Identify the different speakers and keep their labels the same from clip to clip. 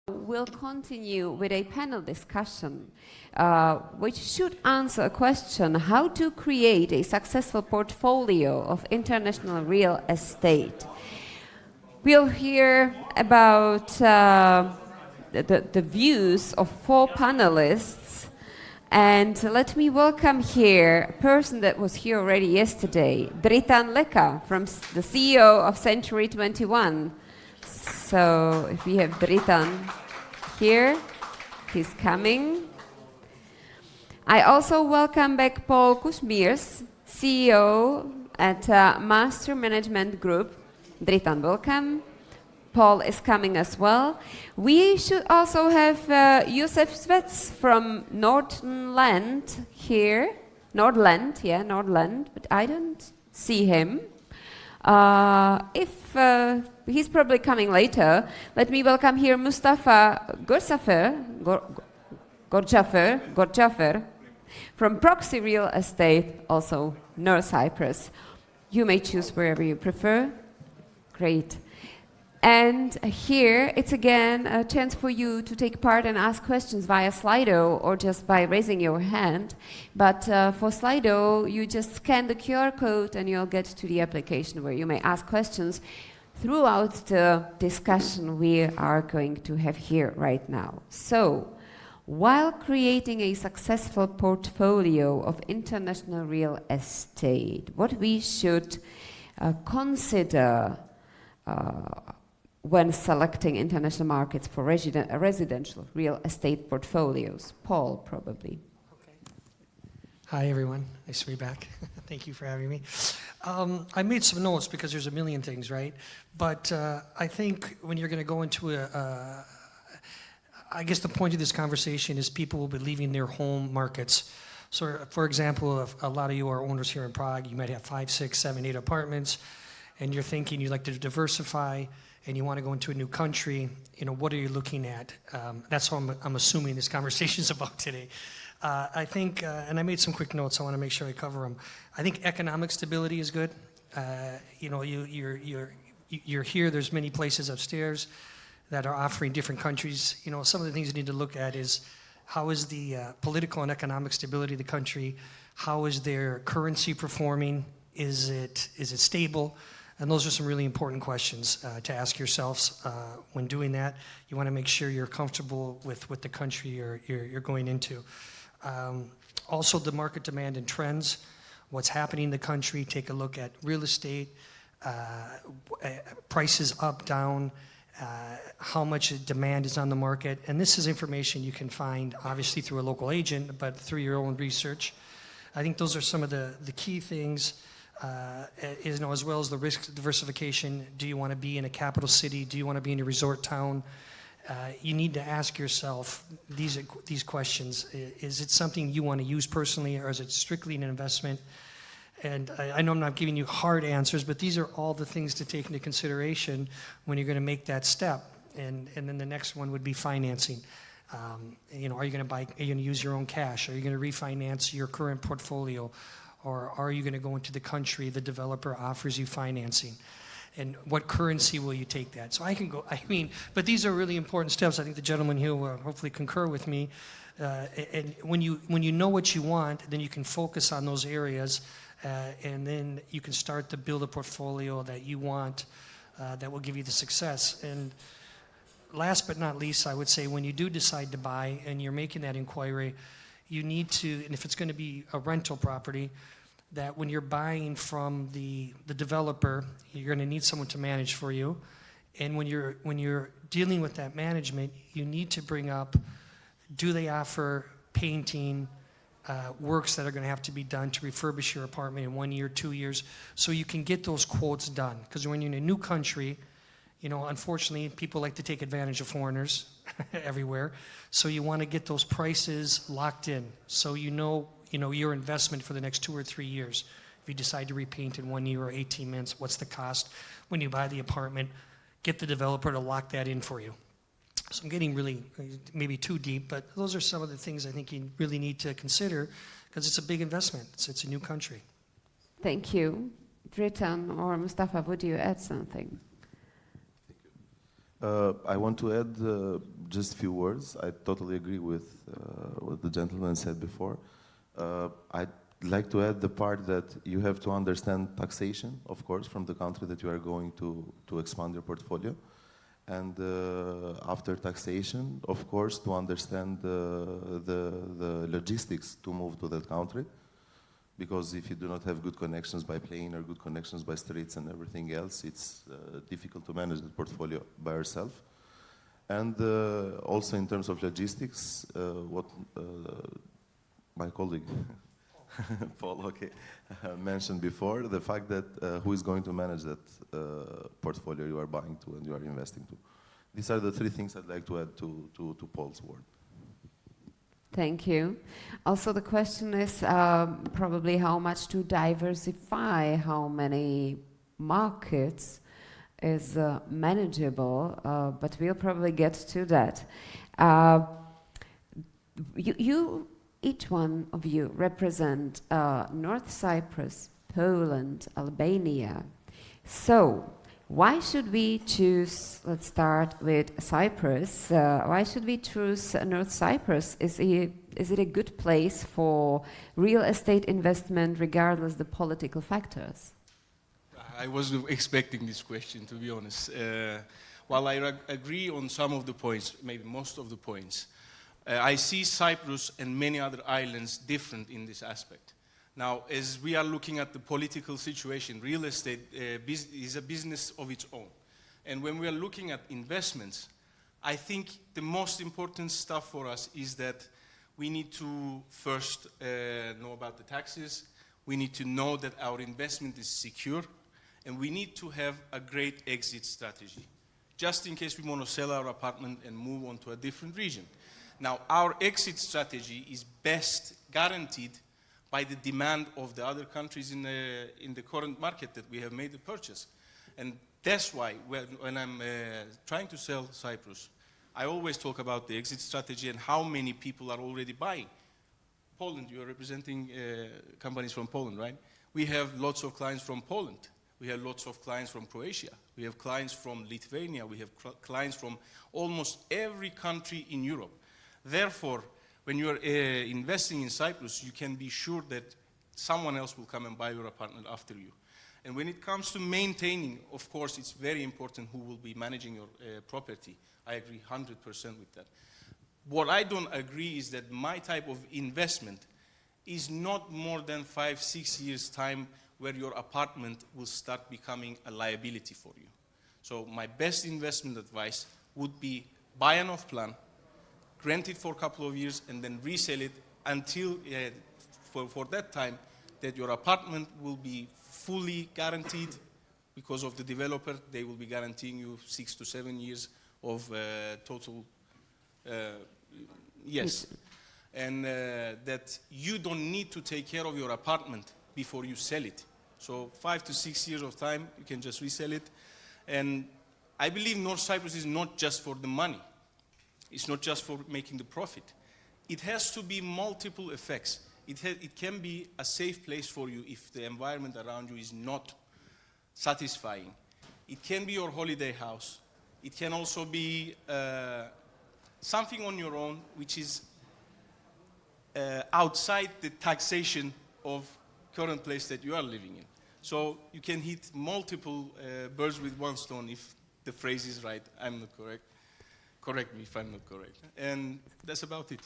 Speaker 1: We'll continue with a panel discussion which should answer a question: how to create a successful portfolio of international real estate. We'll hear about the views of 4 panelists, and let me welcome here a person that was here already yesterday, Dritan Leka, from the CEO of Century 21. So if we have Dritan here, he's coming. I also welcome back Paul Kusmierz, CEO at Master Management Group. Dritan, welcome. Paul is coming as well. We should also have Josef Svets from Nordland here. Nordland, but I don't see him. If he's probably coming later, let me welcome here Mustafa Gürcafer from Proxy Real Estate, also North Cyprus. You may choose wherever you prefer. Great. And here it's again a chance for you to take part and ask questions via Slido or just by raising your hand. But for Slido, you just scan the QR code and you'll get to the application where you may ask questions throughout the discussion we are going to have here right now. So, while creating a successful portfolio of international real estate, what we should consider when selecting international markets for residential real estate portfolios. Paul, probably.
Speaker 2: Okay. Hi, everyone. Nice to be back. Thank you for having me. I made some notes because there's a million things, right? But I think when you're going to go into I guess the point of this conversation is people will be leaving their home markets. So, for example, if a lot of you are owners here in Prague, you might have 5, 6, 7, 8 apartments, and you're thinking you'd like to diversify, and you want to go into a new country, what are you looking at? That's what I'm assuming this conversation is about today. I think, and I made some quick notes, I want to make sure I cover them. I think economic stability is good. You're here, there's many places upstairs that are offering different countries. Some of the things you need to look at is how is the political and economic stability of the country? How is their currency performing? Is it stable? And those are some really important questions to ask yourselves when doing that. You want to make sure you're comfortable with the country you're going into. Also, the market demand and trends, what's happening in the country. Take a look at real estate, prices up, down, how much demand is on the market. And this is information you can find, obviously, through a local agent, but through your own research. I think those are some of the key things. As well as the risk diversification. Do you want to be in a capital city? Do you want to be in a resort town? You need to ask yourself these questions. Is it something you want to use personally, or is it strictly an investment? And I know I'm not giving you hard answers, but these are all the things to take into consideration when you're going to make that step. And then the next one would be financing. Are you going to use your own cash? Are you going to refinance your current portfolio? Or are you going to go into the country the developer offers you financing? And what currency will you take that? So but these are really important steps. I think the gentleman here will hopefully concur with me. And when you know what you want, then you can focus on those areas, and then you can start to build a portfolio that you want that will give you the success. And last but not least, I would say when you do decide to buy and you're making that inquiry, you need to, and if it's going to be a rental property, that when you're buying from the developer, you're going to need someone to manage for you. And when you're dealing with that management, you need to bring up, do they offer painting, works that are going to have to be done to refurbish your apartment in 1 year, 2 years, so you can get those quotes done. Because when you're in a new country, unfortunately, people like to take advantage of foreigners everywhere. So you want to get those prices locked in, so your investment for the next 2 or 3 years. If you decide to repaint in 1 year or 18 months, what's the cost? When you buy the apartment, get the developer to lock that in for you. So I'm getting really maybe too deep, but those are some of the things I think you really need to consider, because it's a big investment. It's a new country.
Speaker 1: Thank you. Dritan or Mustafa, would you add something?
Speaker 3: I want to add just a few words. I totally agree with what the gentleman said before. I'd like to add the part that you have to understand taxation, of course, from the country that you are going to expand your portfolio. And after taxation, of course, to understand the logistics to move to that country. Because if you do not have good connections by plane or good connections by streets and everything else, it's difficult to manage the portfolio by yourself. And also in terms of logistics, what my colleague, Paul, okay, mentioned before, the fact that who is going to manage that portfolio you are buying to and you are investing to. These are the three things I'd like to add to Paul's word.
Speaker 1: Thank you. Also, the question is probably how much to diversify, how many markets is manageable, but we'll probably get to that. Each one of you represent North Cyprus, Poland, Albania. So, why should we choose, let's start with Cyprus, why should we choose North Cyprus? Is it a good place for real estate investment regardless the political factors?
Speaker 4: I was expecting this question, to be honest. While I agree on some of the points, maybe most of the points, I see Cyprus and many other islands different in this aspect. Now, as we are looking at the political situation, real estate is a business of its own. And when we are looking at investments, I think the most important stuff for us is that we need to first know about the taxes, we need to know that our investment is secure, and we need to have a great exit strategy, just in case we want to sell our apartment and move on to a different region. Now, our exit strategy is best guaranteed by the demand of the other countries in the current market that we have made the purchase. And that's why when I'm trying to sell Cyprus, I always talk about the exit strategy and how many people are already buying. Poland, you are representing companies from Poland, right? We have lots of clients from Poland. We have lots of clients from Croatia. We have clients from Lithuania. We have clients from almost every country in Europe. Therefore, when you are investing in Cyprus, you can be sure that someone else will come and buy your apartment after you. And when it comes to maintaining, of course, it's very important who will be managing your property. I agree 100% with that. What I don't agree is that my type of investment is not more than 5-6 years' time where your apartment will start becoming a liability for you. So my best investment advice would be buy an off-plan, rent it for a couple of years, and then resell it until, for that time, that your apartment will be fully guaranteed because of the developer. They will be guaranteeing you 6 to 7 years of total, yes. And that you don't need to take care of your apartment before you sell it. So 5 to 6 years of time, you can just resell it. And I believe North Cyprus is not just for the money. It's not just for making the profit. It has to be multiple effects. It can be a safe place for you if the environment around you is not satisfying. It can be your holiday house. It can also be something on your own which is outside the taxation of current place that you are living in. So you can hit multiple birds with one stone if the phrase is right. I'm not correct. Correct me if I'm not correct. And that's about it.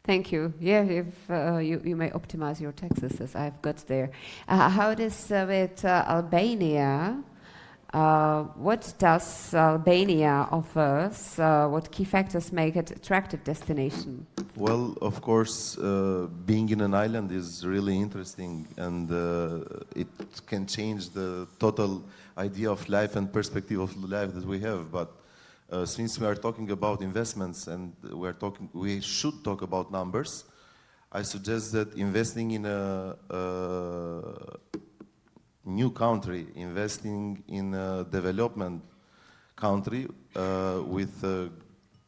Speaker 1: Thank you. Yeah, if you may optimize your taxes, as I've got there. How it is with Albania? What does Albania offers? What key factors make it attractive destination?
Speaker 3: Well, of course, being in an island is really interesting, and it can change the total idea of life and perspective of life that we have. But since we are talking about investments and we should talk about numbers, I suggest that investing in a new country, investing in a development country with,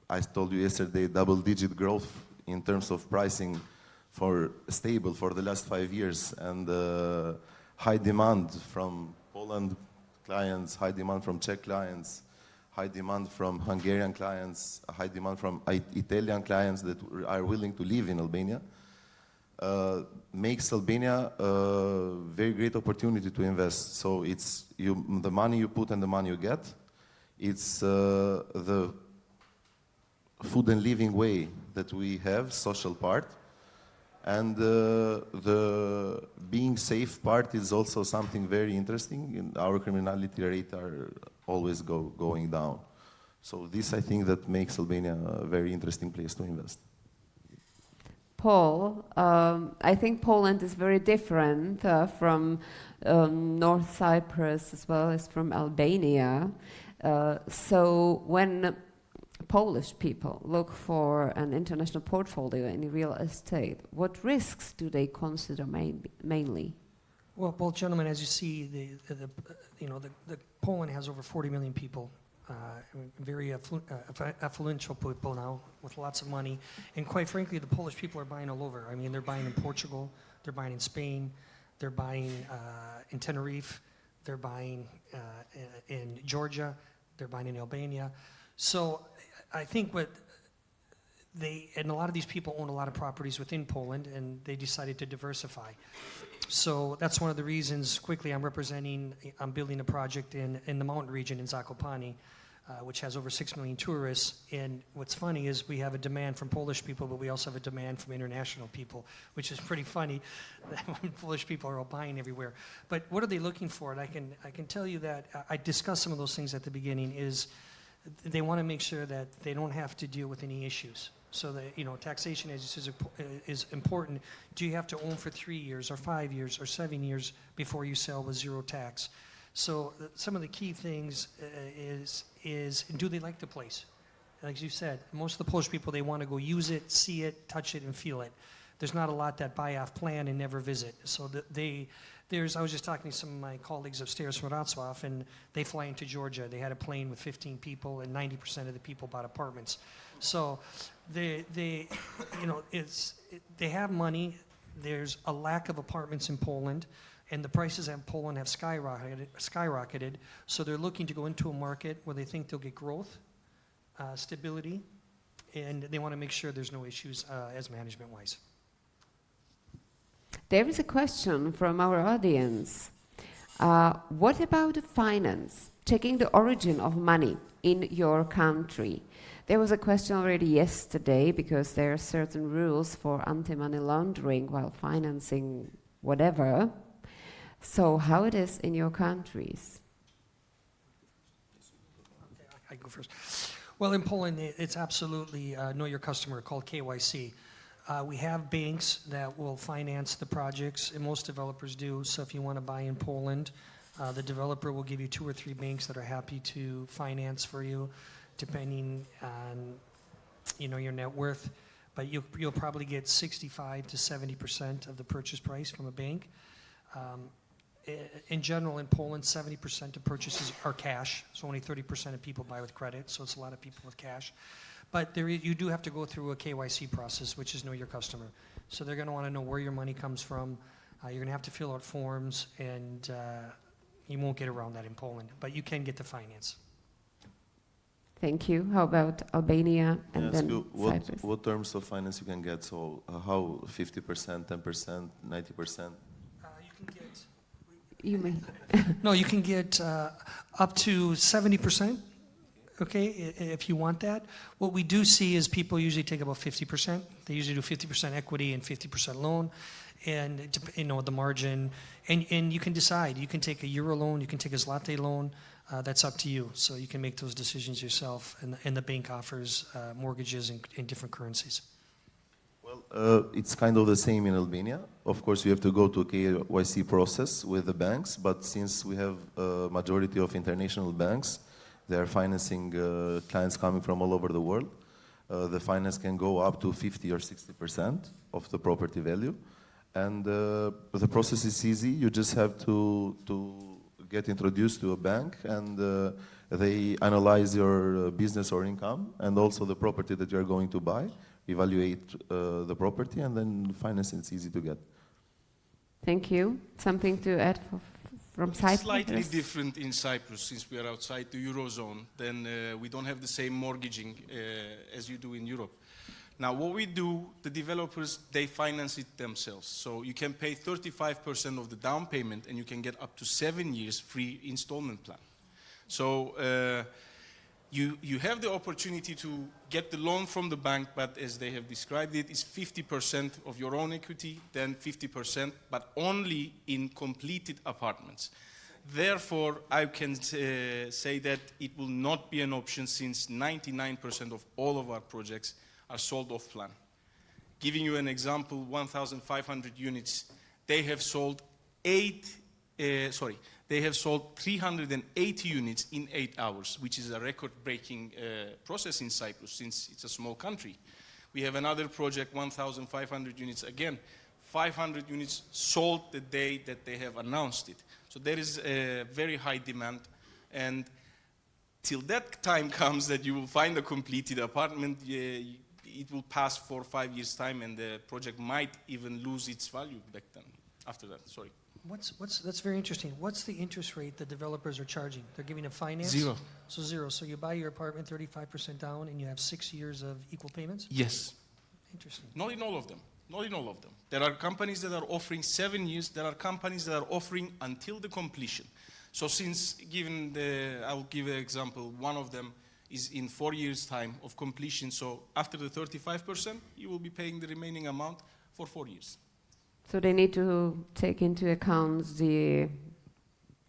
Speaker 3: I told you yesterday, double-digit growth in terms of pricing for stable for the last 5 years, and high demand from Poland clients, high demand from Czech clients, high demand from Hungarian clients, a high demand from Italian clients that are willing to live in Albania, makes Albania a very great opportunity to invest. So it's the money you put and the money you get. It's the food and living way that we have, social part. And the being safe part is also something very interesting. Our criminality rate are always going down. So this, I think, that makes Albania a very interesting place to invest.
Speaker 1: Paul, I think Poland is very different from North Cyprus as well as from Albania. So when Polish people look for an international portfolio in real estate, what risks do they consider mainly?
Speaker 2: Well, both gentlemen, as you see, the Poland has over 40 million people, very affluential people now with lots of money, and quite frankly, the Polish people are buying all over. I mean, they're buying in Portugal, they're buying in Spain, they're buying in Tenerife, they're buying in Georgia, they're buying in Albania. So I think and a lot of these people own a lot of properties within Poland, and they decided to diversify. So that's one of the reasons, quickly, I'm building a project in the mountain region in Zakopane, which has over 6 million tourists. And what's funny is we have a demand from Polish people, but we also have a demand from international people, which is pretty funny. Polish people are all buying everywhere. But what are they looking for? And I can tell you that I discussed some of those things at the beginning. Is they want to make sure that they don't have to deal with any issues. So that, taxation is important. Do you have to own for 3 years or 5 years or 7 years before you sell with zero tax? So some of the key things is do they like the place? Like you said, most of the Polish people, they want to go use it, see it, touch it, and feel it. There's not a lot that buy off plan and never visit. So I was just talking to some of my colleagues upstairs from Wrocław, and they fly into Georgia. They had a plane with 15 people, and 90% of the people bought apartments. So they have money. There's a lack of apartments in Poland, and the prices in Poland have skyrocketed. So they're looking to go into a market where they think they'll get growth, stability, and they want to make sure there's no issues as management-wise.
Speaker 1: There is a question from our audience. What about finance? Checking the origin of money in your country. There was a question already yesterday because there are certain rules for anti-money laundering while financing whatever. So how it is in your countries?
Speaker 2: I go first. Well, in Poland, it's absolutely know your customer, called KYC. We have banks that will finance the projects, and most developers do. So if you want to buy in Poland, the developer will give you 2 or 3 banks that are happy to finance for you, depending on your net worth. But you'll probably get 65 to 70% of the purchase price from a bank. In general, in Poland, 70% of purchases are cash, so only 30% of people buy with credit, so it's a lot of people with cash. But you do have to go through a KYC process, which is know your customer. So they're going to want to know where your money comes from. You're going to have to fill out forms, and you won't get around that in Poland, but you can get the finance.
Speaker 1: Thank you. How about Albania and then Cyprus?
Speaker 3: What terms of finance you can get? So how 50%, 10%, 90%?
Speaker 1: You may.
Speaker 2: No, you can get up to 70%, okay, if you want that. What we do see is people usually take about 50%. They usually do 50% equity and 50% loan, and the margin. And you can decide. You can take a euro loan, you can take a zloty loan. That's up to you. So you can make those decisions yourself, and the bank offers mortgages in different currencies.
Speaker 3: Well, it's kind of the same in Albania. Of course, you have to go to a KYC process with the banks, but since we have a majority of international banks, they are financing clients coming from all over the world. The finance can go up to 50 or 60% of the property value. And the process is easy. You just have to get introduced to a bank, and they analyze your business or income and also the property that you're going to buy, evaluate the property, and then financing is easy to get.
Speaker 1: Thank you. Something to add from
Speaker 4: It's
Speaker 1: Cyprus?
Speaker 4: slightly different in Cyprus since we are outside the Eurozone. Then we don't have the same mortgaging as you do in Europe. Now, what we do, the developers, they finance it themselves. So you can pay 35% of the down payment and you can get up to 7 years free installment plan. So you have the opportunity to get the loan from the bank, but as they have described it, it's 50% of your own equity, then 50%, but only in completed apartments. Therefore, I can say that it will not be an option since 99% of all of our projects are sold off plan. Giving you an example, 1,500 units, they have sold 380 units in 8 hours, which is a record-breaking process in Cyprus since it's a small country. We have another project, 1,500 units, again, 500 units sold the day that they have announced it. So there is a very high demand, and till that time comes that you will find a completed apartment, it will pass 4 or 5 years' time, and the project might even lose its value back then, after that, sorry.
Speaker 2: That's very interesting. What's the interest rate the developers are charging? They're giving a finance?
Speaker 4: Zero.
Speaker 2: So zero. So you buy your apartment 35% down and you have 6 years of equal payments?
Speaker 4: Yes.
Speaker 2: Interesting.
Speaker 4: Not in all of them. Not in all of them. There are companies that are offering 7 years. There are companies that are offering until the completion. So since I will give an example, one of them is in 4 years' time of completion. So after the 35%, you will be paying the remaining amount for 4 years.
Speaker 1: So they need to take into account the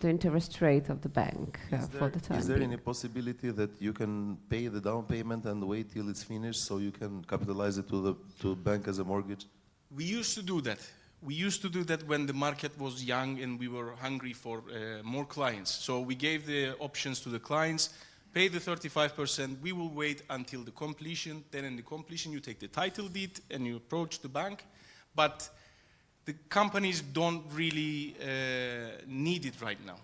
Speaker 1: interest rate of the bank for the time
Speaker 3: Is there
Speaker 1: being.
Speaker 3: any possibility that you can pay the down payment and wait till it's finished so you can capitalize it to the bank as a mortgage?
Speaker 4: We used to do that. We used to do that when the market was young and we were hungry for more clients. So we gave the options to the clients, pay the 35%, we will wait until the completion, then in the completion you take the title deed and you approach the bank. But the companies don't really need it right now.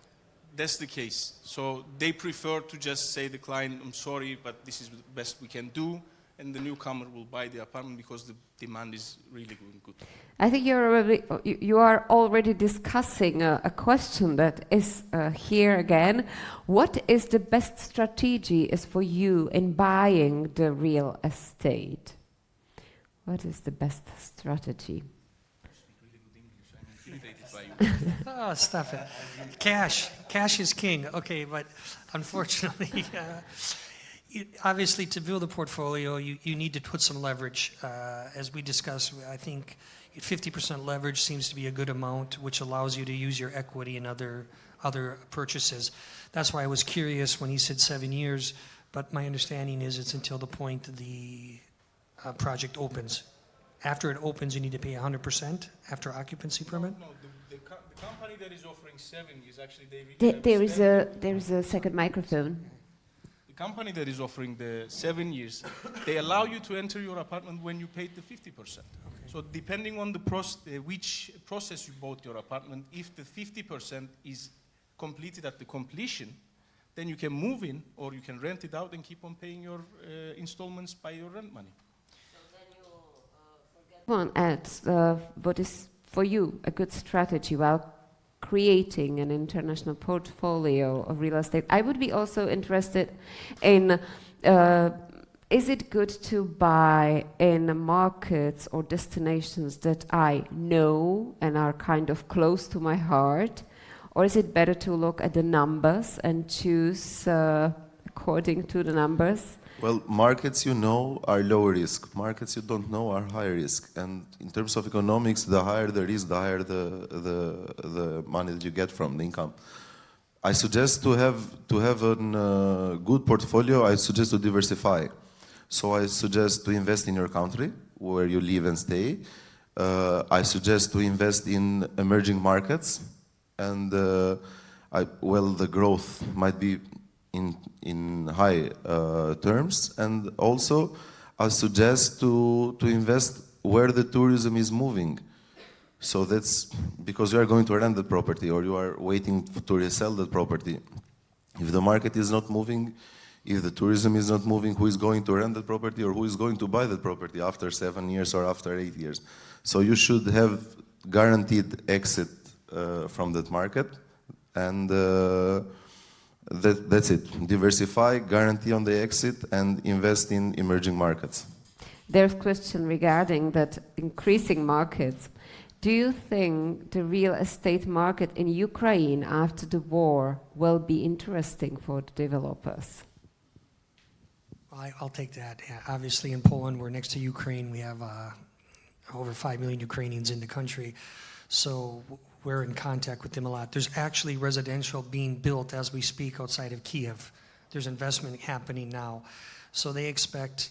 Speaker 4: That's the case. So they prefer to just say to the client, I'm sorry, but this is the best we can do, and the newcomer will buy the apartment because the demand is really good.
Speaker 1: I think you are already discussing a question that is here again. What is the best strategy is for you in buying the real estate? What is the best strategy?
Speaker 2: Oh, stop it. Cash is king. Okay, but unfortunately, obviously to build a portfolio, you need to put some leverage. As we discussed, I think 50% leverage seems to be a good amount, which allows you to use your equity in other purchases. That's why I was curious when he said 7 years, but my understanding is it's until the point the project opens. After it opens, you need to pay 100% after occupancy permit?
Speaker 4: No, the company that is offering 7 years, actually
Speaker 1: There is a second microphone.
Speaker 4: The company that is offering the 7 years, they allow you to enter your apartment when you paid the 50%. Okay. So depending on which process you bought your apartment, if the 50% is completed at the completion, then you can move in or you can rent it out and keep on paying your installments by your rent money.
Speaker 1: One adds what is for you a good strategy while creating an international portfolio of real estate. I would be also interested in is it good to buy in markets or destinations that I know and are kind of close to my heart, or is it better to look at the numbers and choose according to the numbers?
Speaker 3: Well, markets you know are low risk. Markets you don't know are high risk. And in terms of economics, the higher the risk, the higher the money that you get from the income. I suggest to have a good portfolio. I suggest to diversify. So I suggest to invest in your country where you live and stay. I suggest to invest in emerging markets, and the growth might be in high terms, and also I suggest to invest where the tourism is moving. So that's because you are going to rent the property or you are waiting to resell the property. If the market is not moving, if the tourism is not moving, who is going to rent the property or who is going to buy the property after 7 years or after 8 years? So you should have guaranteed exit from that market. And that's it. Diversify, guarantee on the exit, and invest in emerging markets.
Speaker 1: There's a question regarding that increasing markets. Do you think the real estate market in Ukraine after the war will be interesting for the developers?
Speaker 2: I'll take that. Yeah, obviously, in Poland, we're next to Ukraine. We have over 5 million Ukrainians in the country, so we're in contact with them a lot. There's actually residential being built as we speak outside of Kiev. There's investment happening now, so they expect,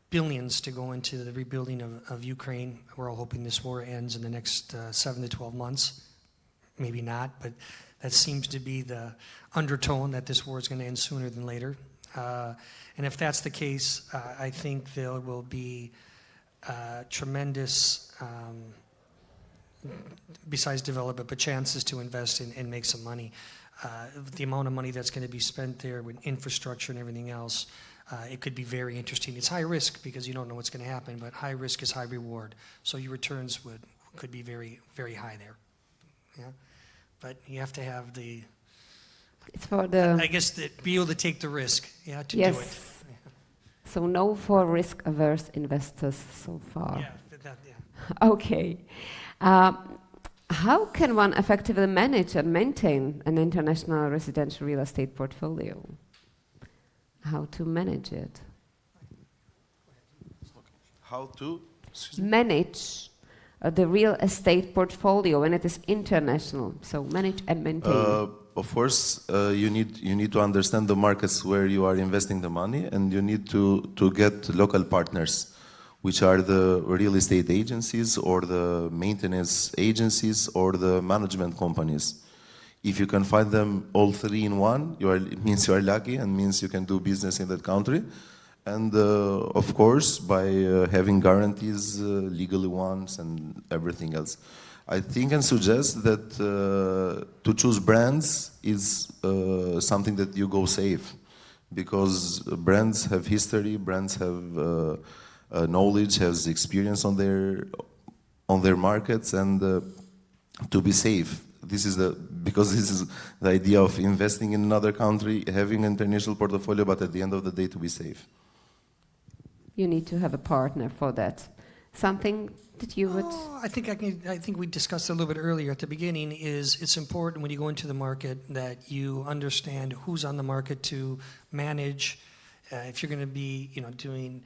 Speaker 2: billions to go into the rebuilding of Ukraine. We're all hoping this war ends in the next 7 to 12 months. Maybe not, but that seems to be the undertone, that this war is going to end sooner than later. And if that's the case, I think there will be tremendous, besides development, but chances to invest and make some money. The amount of money that's going to be spent there with infrastructure and everything else, it could be very interesting. It's high risk because you don't know what's going to happen, but high risk is high reward. So your returns could be very, very high there. Yeah, but you have to have the.
Speaker 1: It's for the.
Speaker 2: I guess be able to take the risk. Yeah, to
Speaker 1: yes.
Speaker 2: do it.
Speaker 1: So no for risk-averse investors so far.
Speaker 2: Yeah.
Speaker 1: Okay. How can one effectively manage and maintain an international residential real estate portfolio? How to manage it?
Speaker 3: How to
Speaker 1: manage the real estate portfolio when it is international. So manage and maintain.
Speaker 3: Of course, you need to understand the markets where you are investing the money, and you need to get local partners, which are the real estate agencies or the maintenance agencies or the management companies. If you can find them all three in one, it means you are lucky and means you can do business in that country. And of course, by having guarantees, legally ones, and everything else. I think and suggest that to choose brands is something that you go safe, because brands have history, brands have knowledge, has experience on their markets, and to be safe. Because this is the idea of investing in another country, having an international portfolio, but at the end of the day to be safe.
Speaker 1: You need to have a partner for that. Something that you would.
Speaker 2: I think we discussed a little bit earlier at the beginning. It's important when you go into the market that you understand who's on the market to manage. If you're going to be, doing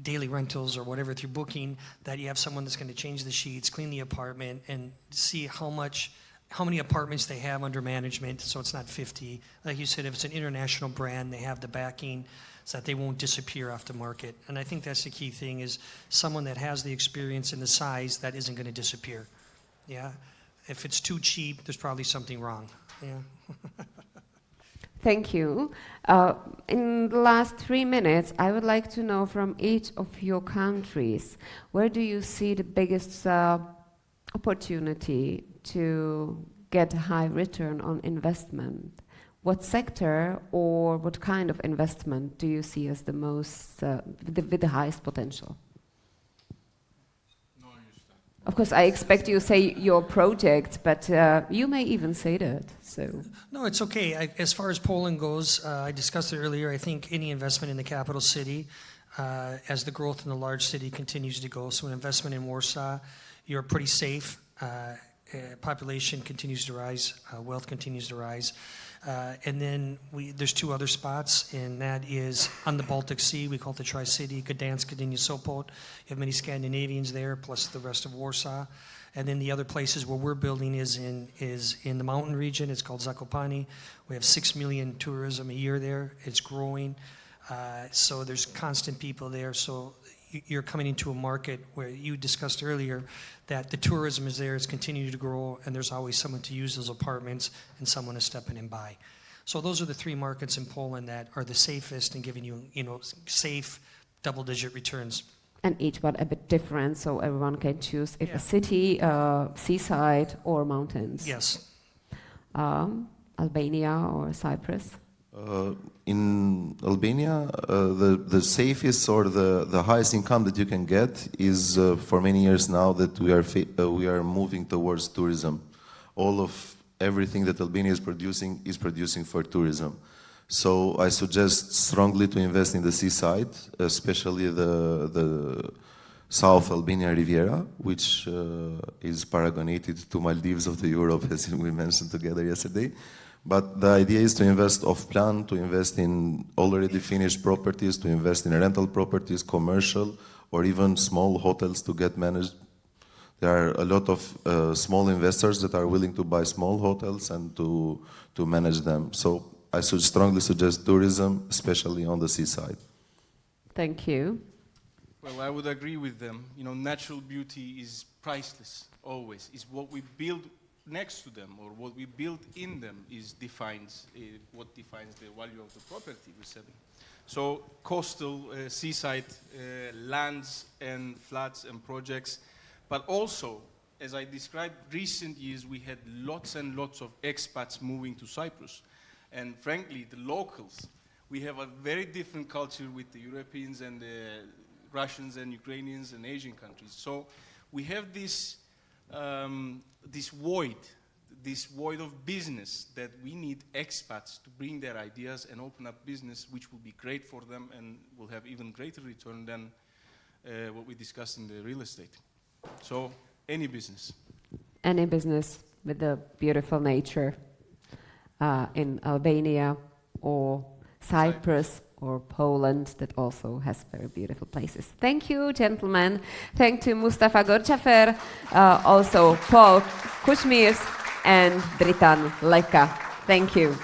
Speaker 2: daily rentals or whatever through booking, that you have someone that's going to change the sheets, clean the apartment, and see how many apartments they have under management, so it's not 50. Like you said, if it's an international brand, they have the backing so that they won't disappear off the market. And I think that's the key thing, is someone that has the experience and the size that isn't going to disappear. Yeah. If it's too cheap, there's probably something wrong. Yeah.
Speaker 1: Thank you. In the last 3 minutes, I would like to know from each of your countries, where do you see the biggest opportunity to get a high return on investment? What sector or what kind of investment do you see as the most, with the highest potential? Of course, I expect you to say your project, but you may even say that. So
Speaker 2: no, it's okay. As far as Poland goes, I discussed it earlier. I think any investment in the capital city, as the growth in the large city continues to go, so an investment in Warsaw, you're pretty safe. Population continues to rise, wealth continues to rise. And then there's two other spots, and that is on the Baltic Sea. We call it the Tri-City, Gdansk, Gdynia, Sopot. You have many Scandinavians there, plus the rest of Warsaw. And then the other places where we're building is in the mountain region. It's called Zakopane. We have 6 million tourism a year there. It's growing. So there's constant people there. So you're coming into a market where you discussed earlier that the tourism is there, it's continuing to grow, and there's always someone to use those apartments and someone to step in and buy. So those are the three markets in Poland that are the safest and giving you, safe double-digit returns.
Speaker 1: And each one a bit different, so everyone can choose if a city, seaside, or mountains.
Speaker 2: Yes.
Speaker 1: Albania or Cyprus?
Speaker 3: In Albania, the safest or the highest income that you can get is for many years now that we are moving towards tourism. All of everything that Albania is producing for tourism. So I suggest strongly to invest in the seaside, especially the South Albania Riviera, which is paragonated to Maldives of the Europe, as we mentioned together yesterday. But the idea is to invest off-plan, to invest in already finished properties, to invest in rental properties, commercial, or even small hotels to get managed. There are a lot of small investors that are willing to buy small hotels and to manage them. So I should strongly suggest tourism, especially on the seaside.
Speaker 1: Thank you.
Speaker 4: Well, I would agree with them. You know, natural beauty is priceless, always. It's what we build next to them or what we build in them defines what defines the value of the property we're selling. So coastal, seaside lands and flats and projects, but also, as I described, recent years we had lots and lots of expats moving to Cyprus. And frankly, the locals, we have a very different culture with the Europeans and the Russians and Ukrainians and Asian countries. So we have this void of business that we need expats to bring their ideas and open up business, which will be great for them and will have even greater return than what we discussed in the real estate. So any business.
Speaker 1: Any business with the beautiful nature in Albania or Cyprus or Poland that also has very beautiful places. Thank you, gentlemen. Thank to Mustafa Gürcafer, also Paul Kusmierz and Dritan Leka. Thank you.